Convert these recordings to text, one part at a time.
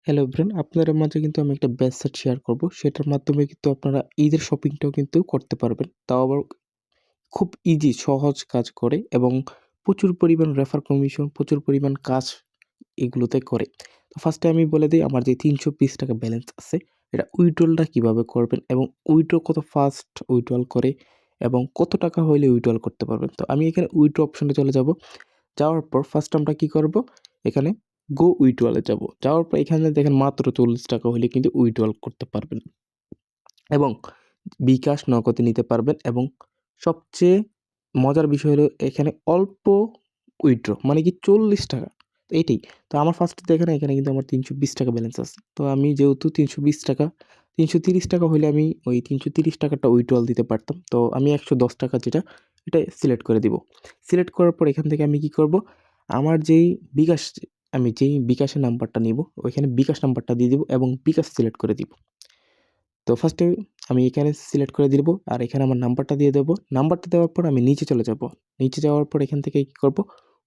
Hello everyone, আপনাদের মাঝে কিন্তু আমি একটা বেস্ট সেট শেয়ার করব। সেটার মাধ্যমে কিন্তু আপনারা ঈদের শপিংটাও কিন্তু করতে পারবেন। তাও আবার খুব ইজি সহজ কাজ করে এবং প্রচুর পরিমাণ রেফার কমিশন, প্রচুর পরিমাণ কাজ এগুলোতে করে। তো ফার্স্টে আমি বলে দেই আমার যে ৳৩২০ ব্যালেন্স আছে এটা উইথড্রলটা কিভাবে করবেন এবং উইথড্র কত ফাস্ট উইথড্রল করে এবং কত টাকা হইলে উইথড্রল করতে পারবেন। তো আমি এখানে উইথড্র অপশনে চলে যাব। যাওয়ার পর ফার্স্ট আমরা কি করব, এখানে গো উইথড্রলে যাব। যাওয়ার পর এখানে দেখেন মাত্র ৳৪০ হলে কিন্তু উইথড্রল করতে পারবেন এবং বিকাশ নগদে নিতে পারবেন এবং সবচেয়ে মজার বিষয় হলো এখানে অল্প উইথড্র মানে কি ৳৪০ তো এইটাই। তো আমার ফার্স্টে দেখেন এখানে কিন্তু আমার ৳৩২০ ব্যালেন্স আছে। তো আমি যেহেতু ৳৩২০ ৳৩৩০ হইলে আমি ওই ৳৩৩০ টা উইথড্রল দিতে পারতাম। তো আমি ৳১১০ যেটা এটা সিলেক্ট করে দিব। সিলেক্ট করার পর এখান থেকে আমি কি করব, আমার যেই বিকাশ আমি যেই বিকাশের নাম্বারটা নিব ওইখানে বিকাশ নাম্বারটা দিয়ে দিব এবং বিকাশ সিলেক্ট করে দিব। তো ফার্স্টে আমি এখানে সিলেক্ট করে দিব আর এখানে আমার নাম্বারটা দিয়ে দেবো। নাম্বারটা দেওয়ার পর আমি নিচে চলে যাব। নিচে যাওয়ার পর এখান থেকে কি করব,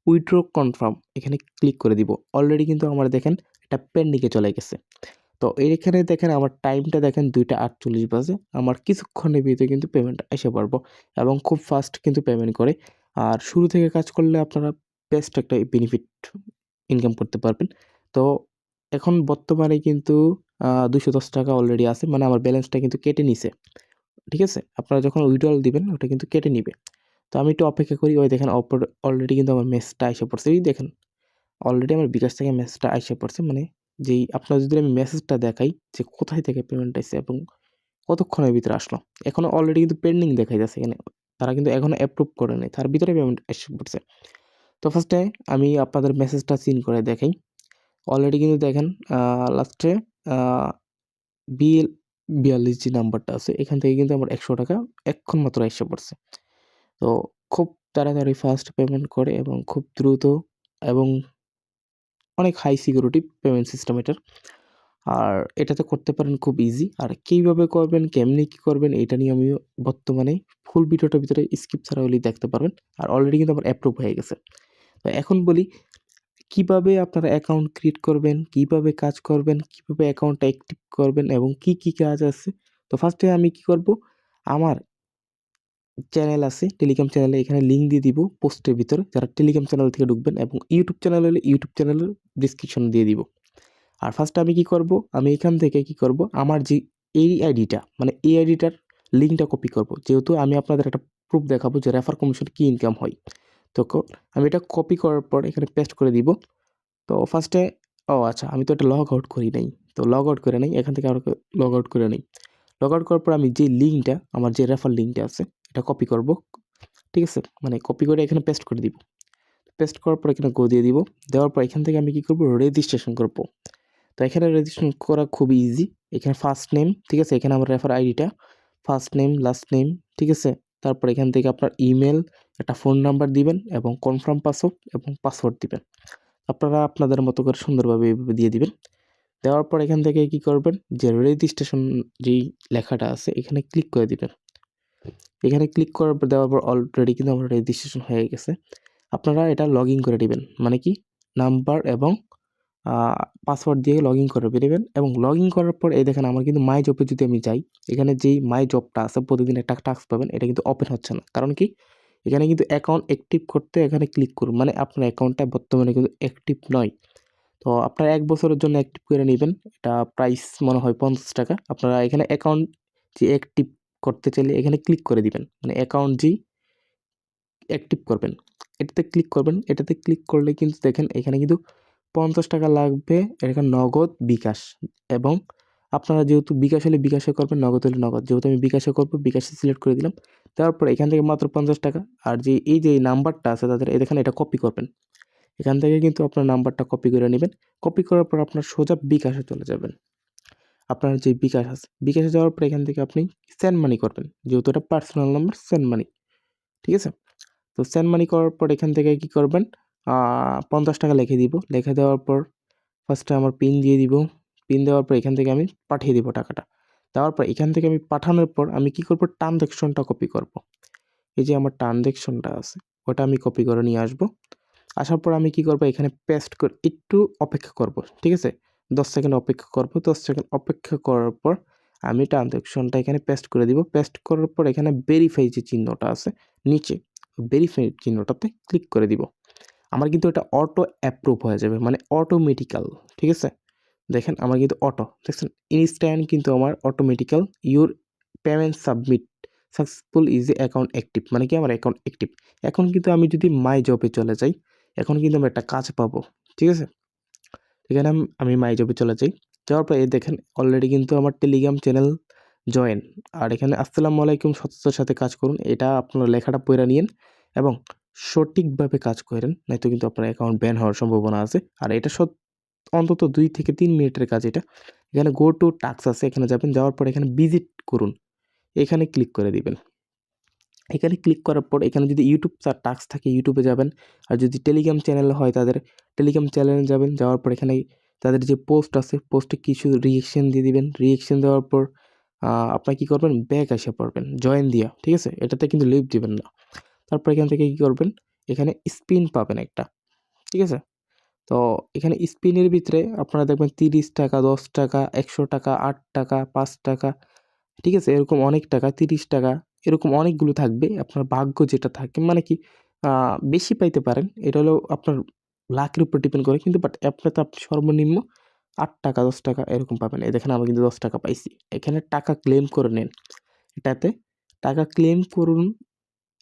উইথড্র কনফার্ম এখানে ক্লিক করে দিব। অলরেডি কিন্তু আমার দেখেন এটা পেন্ডিংয়ে চলে গেছে। তো এইখানে দেখেন আমার টাইমটা দেখেন 2টা 48 বাজে। আমার কিছুক্ষণের ভিতরে কিন্তু পেমেন্টটা এসে পড়বো এবং খুব ফাস্ট কিন্তু পেমেন্ট করে। আর শুরু থেকে কাজ করলে আপনারা বেস্ট একটা বেনিফিট ইনকাম করতে পারবেন। তো এখন বর্তমানে কিন্তু ৳২১০ অলরেডি আছে। মানে আমার ব্যালেন্সটা কিন্তু কেটে নিছে। ঠিক আছে? আপনারা যখন উইথড্রল দিবেন ওটা কিন্তু কেটে নিবে। তো আমি একটু অপেক্ষা করি। ওই দেখেন অলরেডি কিন্তু আমার মেসেজটা আইসা পড়ছে। এই দেখেন অলরেডি আমার বিকাশ থেকে মেসেজটা আইসা পড়ছে। মানে যেই আপনার যদি আমি মেসেজটা দেখাই যে কোথায় থেকে পেমেন্ট আইছে এবং কতক্ষণের ভিতরে আসলো। এখনো অলরেডি কিন্তু পেন্ডিং দেখাইতেছে এখানে। তারা কিন্তু এখনো অ্যাপ্রুভ করে নাই। তার ভিতরে পেমেন্ট এসে পড়ছে। তো ফার্স্টে আমি আপনাদের মেসেজটা সিন করে দেখাই। অলরেডি কিন্তু দেখেন লাস্টে আ বিএল ৪২ যে নাম্বারটা আছে এখান থেকে কিন্তু আমার ৳১০০ এক্ষণ মাত্র আইসা পড়ছে। তো খুব তাড়াতাড়ি ফাস্ট পেমেন্ট করে এবং খুব দ্রুত এবং অনেক হাই সিকিউরিটি পেমেন্ট সিস্টেম এটার। আর এটাতে করতে পারেন খুব ইজি। আর কিভাবে করবেন, কেমনে কি করবেন এটা নিয়ে আমিও বর্তমানে ফুল ভিডিওটার ভিতরে স্কিপ ছাড়া হলেই দেখতে পারবেন। আর অলরেডি কিন্তু আমার অ্যাপ্রুভ হয়ে গেছে। তো এখন বলি কিভাবে আপনারা অ্যাকাউন্ট ক্রিয়েট করবেন, কিভাবে কাজ করবেন, কিভাবে অ্যাকাউন্টটা অ্যাক্টিভ করবেন এবং কি কাজ আছে। তো ফার্স্টে আমি কি করব, আমার চ্যানেল আছে, টেলিগ্রাম চ্যানেলে এখানে লিঙ্ক দিয়ে দিব পোস্টের ভিতরে। যারা টেলিগ্রাম চ্যানেল থেকে ঢুকবেন এবং ইউটিউব চ্যানেল হলে ইউটিউব চ্যানেলের ডেসক্রিপশনে দিয়ে দিব। আর ফার্স্টে আমি কি করব, আমি এখান থেকে কি করব, আমার যে এই আইডিটা মানে এই আইডিটার লিঙ্কটা কপি করব। যেহেতু আমি আপনাদের একটা প্রুফ দেখাবো যে রেফার কমিশন কি ইনকাম হয়। তো আমি এটা কপি করার পর এখানে পেস্ট করে দিব। তো ফার্স্টে আচ্ছা আমি তো এটা লগ আউট করি নাই। তো লগ আউট করে নেই। এখান থেকে আরো লগ আউট করে নেই। লগ আউট করার পর আমি যে লিঙ্কটা আমার যে রেফার লিঙ্কটা আছে এটা কপি করব। ঠিক আছে? মানে কপি করে এখানে পেস্ট করে দিব। পেস্ট করার পর এখানে গো দিয়ে দিব। দেওয়ার পর এখান থেকে আমি কি করব, রেজিস্ট্রেশন করব। তো এখানে রেজিস্ট্রেশন করা খুবই ইজি। এখানে ফার্স্ট নেম, ঠিক আছে? এখানে আমার রেফার আইডিটা, ফার্স্ট নেম, লাস্ট নেম, ঠিক আছে? তারপর এখান থেকে আপনার ইমেল, একটা ফোন নাম্বার দিবেন এবং কনফার্ম পাসওয়ার্ড এবং পাসওয়ার্ড দিবেন। আপনারা আপনাদের মতো করে সুন্দরভাবে এভাবে দিয়ে দিবেন। দেওয়ার পর এখান থেকে কি করবেন, যে রেজিস্ট্রেশন যেই লেখাটা আছে এখানে ক্লিক করে দিবেন। এখানে ক্লিক করার পর দেওয়ার পর অলরেডি কিন্তু আমার রেজিস্ট্রেশন হয়ে গেছে। আপনারা এটা লগইন করে দিবেন। মানে কি নাম্বার এবং আ পাসওয়ার্ড দিয়ে লগইন করে দিবেন এবং লগইন করার পর এই দেখেন আমার কিন্তু মাই জবে যদি আমি যাই, এখানে যেই মাই জবটা আছে প্রতিদিন একটা টাস্ক পাবেন। এটা কিন্তু ওপেন হচ্ছে না। কারণ কি? এখানে কিন্তু অ্যাকাউন্ট অ্যাক্টিভ করতে এখানে ক্লিক করুন। মানে আপনার অ্যাকাউন্টটা বর্তমানে কিন্তু অ্যাক্টিভ নয়। তো আপনারা ১ বছরের জন্য অ্যাক্টিভ করে নিবেন। এটা প্রাইস মনে হয় ৳৫০। আপনারা এখানে অ্যাকাউন্ট যে অ্যাক্টিভ করতে চাইলে এখানে ক্লিক করে দিবেন। মানে অ্যাকাউন্ট যেই অ্যাক্টিভ করবেন। এটাতে ক্লিক করবেন। এটাতে ক্লিক করলে কিন্তু দেখেন এখানে কিন্তু ৳৫০ লাগবে এখানে নগদ, বিকাশ এবং আপনারা যেহেতু বিকাশ হলে বিকাশে করবেন, নগদ হলে নগদ। যেহেতু আমি বিকাশে করব, বিকাশে সিলেক্ট করে দিলাম। দেওয়ার পরে এখান থেকে মাত্র ৳৫০ আর যে নাম্বারটা আছে তাদের দেখেন এটা কপি করবেন। এখান থেকে কিন্তু আপনার নাম্বারটা কপি করে নিবেন। কপি করার পর আপনার সোজা বিকাশে চলে যাবেন। আপনার যে বিকাশ আছে, বিকাশে যাওয়ার পর এখান থেকে আপনি সেন্ড মানি করবেন। যেহেতু এটা পার্সোনাল নাম্বার, সেন্ড মানি। ঠিক আছে? তো সেন্ড মানি করার পর এখান থেকে কি করবেন, আ ৳৫০ লিখে দিব। লিখে দেওয়ার পর ফার্স্টে আমার পিন দিয়ে দিব। পিন দেওয়ার পর এখান থেকে আমি পাঠিয়ে দিব টাকাটা। দেওয়ার পর এখান থেকে আমি পাঠানোর পর আমি কি করব, ট্রান্সেকশনটা কপি করব। এই যে আমার ট্রান্সেকশনটা আছে ওটা আমি কপি করে নিয়ে আসব। আসার পর আমি কি করব, এখানে পেস্ট করে একটু অপেক্ষা করব। ঠিক আছে? 10 সেকেন্ড অপেক্ষা করব। 10 সেকেন্ড অপেক্ষা করার পর আমি ট্রানজ্যাকশনটা এখানে পেস্ট করে দিব। পেস্ট করার পর এখানে ভেরিফাই যে চিহ্নটা আছে নিচে, ভেরিফাই চিহ্নটাতে ক্লিক করে দিব। আমার কিন্তু এটা অটো অ্যাপ্রুভ হয়ে যাবে, মানে অটোমেটিক্যাল, ঠিক আছে? দেখেন আমার কিন্তু অটো, দেখছেন ইনস্ট্যান্ট কিন্তু আমার অটোমেটিক্যাল your payment submit successful is a account active, মানে কি আমার অ্যাকাউন্ট অ্যাক্টিভ। এখন কিন্তু আমি যদি মাই জবে চলে যাই, এখন কিন্তু আমি একটা কাজ পাবো, ঠিক আছে? এখানে আমি মাই জবে চলে যাই, যাওয়ার পর এই দেখেন অলরেডি কিন্তু আমার টেলিগ্রাম চ্যানেল জয়েন। আর এখানে আসসালামু আলাইকুম সততার সাথে কাজ করুন, এটা আপনার লেখাটা পড়ে নিন এবং সঠিকভাবে কাজ করেন, নয়তো কিন্তু আপনার অ্যাকাউন্ট ব্যান হওয়ার সম্ভাবনা আছে। আর এটা অন্তত 2 থেকে 3 মিনিটের কাজ এটা। এখানে গো টু টাস্ক আছে, এখানে যাবেন, যাওয়ার পর এখানে ভিজিট করুন, এখানে ক্লিক করে দিবেন। এখানে ক্লিক করার পর এখানে যদি ইউটিউব টাস্ক থাকে ইউটিউবে যাবেন, আর যদি টেলিগ্রাম চ্যানেল হয় তাদের টেলিগ্রাম চ্যানেলে যাবেন। যাওয়ার পর এখানে তাদের যে পোস্ট আছে পোস্টে কিছু রিঅ্যাকশন দিয়ে দিবেন। রিঅ্যাকশন দেওয়ার পর আপনারা কী করবেন, ব্যাক এসে পড়বেন জয়েন দিয়া, ঠিক আছে? এটাতে কিন্তু লিভ দিবেন না। তারপর এখান থেকে কী করবেন, এখানে স্পিন পাবেন একটা, ঠিক আছে? তো এখানে স্পিনের ভিতরে আপনারা দেখবেন 30 টাকা, 10 টাকা, 100 টাকা, 8 টাকা, 5 টাকা, ঠিক আছে? এরকম অনেক টাকা, 30 টাকা, এরকম অনেকগুলো থাকবে। আপনার ভাগ্য যেটা থাকে, মানে কি বেশি পাইতে পারেন। এটা হলো আপনার লাকের উপর ডিপেন্ড করে, কিন্তু বাট আপনার তো আপনি সর্বনিম্ন 8 টাকা, 10 টাকা এরকম পাবেন। এই দেখেন আমি কিন্তু 10 টাকা পাইছি। এখানে টাকা ক্লেম করে নেন। এটাতে টাকা ক্লেম করুন,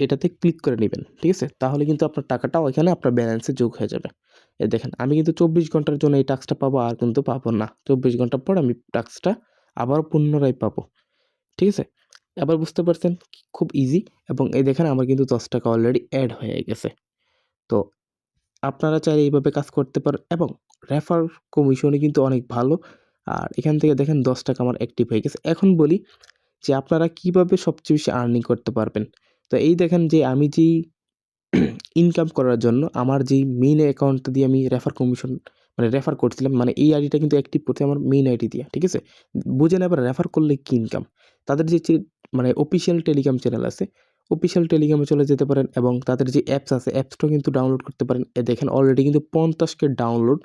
এটাতে ক্লিক করে নিবেন, ঠিক আছে? তাহলে কিন্তু আপনার টাকাটা ওইখানে আপনার ব্যালেন্সে যোগ হয়ে যাবে। এই দেখেন আমি কিন্তু 24 ঘন্টার জন্য এই টাস্কটা পাবো, আর কিন্তু পাবো না। 24 ঘন্টা পর আমি টাস্কটা আবার পুনরায় পাবো, ঠিক আছে? এবার বুঝতে পারছেন খুব ইজি। এবং এই দেখেন আমার কিন্তু 10 টাকা অলরেডি অ্যাড হয়ে গেছে। তো আপনারা চাইলে এইভাবে কাজ করতে পারেন এবং রেফার কমিশনই কিন্তু অনেক ভালো। আর এখান থেকে দেখেন 10 টাকা আমার অ্যাক্টিভ হয়ে গেছে। এখন বলি যে আপনারা কিভাবে সবচেয়ে বেশি আর্নিং করতে পারবেন। তো এই দেখেন যে আমি যেই ইনকাম করার জন্য আমার যেই মেইন অ্যাকাউন্টটা দিয়ে আমি রেফার কমিশন মানে রেফার করছিলাম, মানে এই আইডিটা কিন্তু অ্যাক্টিভ করতে আমার মেইন আইডি দিয়া, ঠিক আছে? বুঝেন এবার রেফার করলে কি ইনকাম। তাদের যে মানে অফিসিয়াল টেলিগ্রাম চ্যানেল আছে, অফিসিয়াল টেলিগ্রামে চলে যেতে পারেন এবং তাদের যে অ্যাপস আছে অ্যাপসটাও কিন্তু ডাউনলোড করতে পারেন। দেখেন অলরেডি কিন্তু 50 কে ডাউনলোড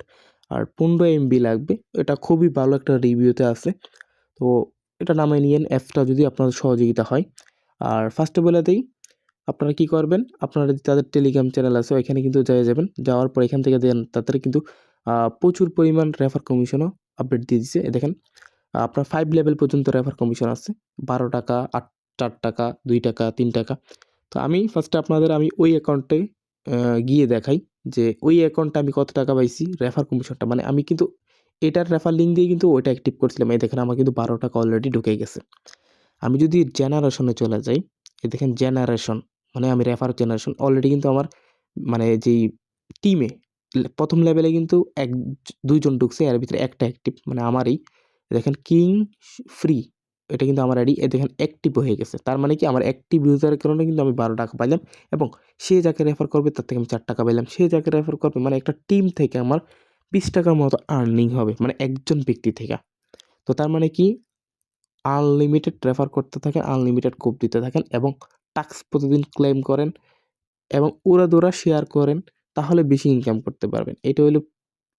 আর 15 এমবি লাগবে। এটা খুবই ভালো একটা রিভিউতে আছে। তো এটা নামায় নিয়েন অ্যাপসটা যদি আপনাদের সহযোগিতা হয়। আর ফার্স্টে বলে দেই, আপনারা কি করবেন, আপনারা যদি তাদের টেলিগ্রাম চ্যানেল আছে ওইখানে কিন্তু যাবেন। যাওয়ার পর এখান থেকে দেন তাদের কিন্তু প্রচুর পরিমাণ রেফার কমিশনও আপডেট দিয়ে দিচ্ছে। দেখেন আপনার 5 লেভেল পর্যন্ত রেফার কমিশন আছে। 12 টাকা, 4 টাকা, 2 টাকা, 3 টাকা। তো আমি ফার্স্টে আমি ওই অ্যাকাউন্টে গিয়ে দেখাই যে ওই অ্যাকাউন্টে আমি কত টাকা পাইছি রেফার কমিশনটা। মানে আমি কিন্তু এটার রেফার লিঙ্ক দিয়ে কিন্তু ওইটা অ্যাক্টিভ করছিলাম। এই দেখেন আমার কিন্তু 12 টাকা অলরেডি ঢুকে গেছে। আমি যদি জেনারেশনে চলে যাই, এই দেখেন জেনারেশন, মানে আমি রেফার জেনারেশন অলরেডি কিন্তু আমার মানে যেই টিমে ১ম লেভেলে কিন্তু ২ জন ঢুকছে, এর ভিতরে একটা অ্যাক্টিভ, মানে আমারই। দেখেন কিং ফ্রি, এটা কিন্তু আমার আইডি। এ দেখেন অ্যাক্টিভ হয়ে গেছে। তার মানে কি আমার অ্যাক্টিভ ইউজারের কারণে কিন্তু আমি 12 টাকা পাইলাম এবং সে যাকে রেফার করবে তার থেকে আমি 4 টাকা পাইলাম। সে যাকে রেফার করবে, মানে একটা টিম থেকে আমার 20 টাকার মতো আর্নিং হবে, মানে একজন ব্যক্তি থেকে। তো তার মানে কি আনলিমিটেড রেফার করতে থাকেন, আনলিমিটেড কোড দিতে থাকেন এবং টাস্ক প্রতিদিন ক্লেম করেন এবং উড়াধুরা শেয়ার করেন, তাহলে বেশি ইনকাম করতে পারবেন। এটা হলো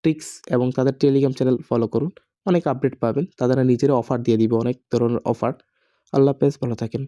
ট্রিক্স। এবং তাদের টেলিগ্রাম চ্যানেল ফলো করুন, অনেক আপডেট পাবেন। তারা নিজেরা অফার দিয়ে দিবে, অনেক ধরনের অফার। আল্লাহ হাফেজ, ভালো থাকেন।